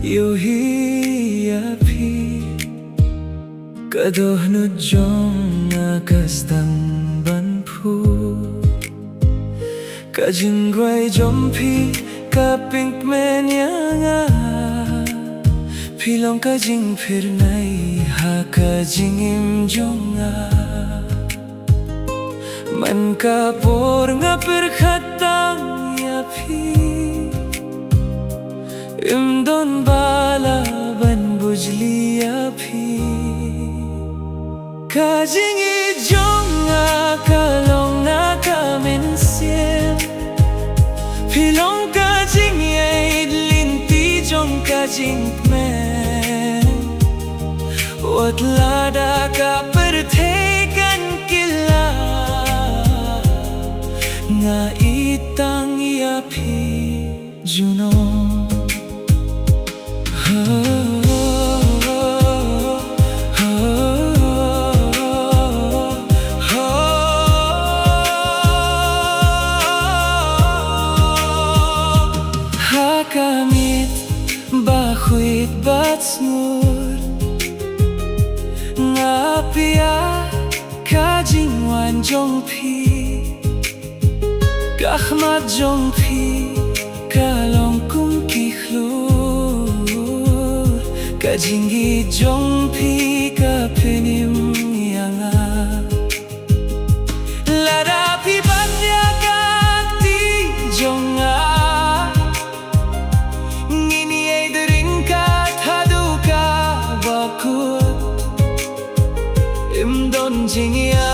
Yuhi api kadohnu jong akastang banpu ka jingrwai jompi ka pinkmen yanga pilong ka jingpirnai ha ka jingim jonga man ka por nga perkhatang yapi imdon bala ban bujli yapi ka jingieid jonga ka Ka Mynsiem pilong ka Jingieid linti jong ka jingkyrmen wat Lada ka pertekan kila nga itang yapi junong Kamit bahuit batsnur ngapia ka jingwan jongpi kahmat jongpi kalong kung kihlur ka Jingieid jongpi ka penim yanga Lada pi banya ka ti jonga imdon Jingieid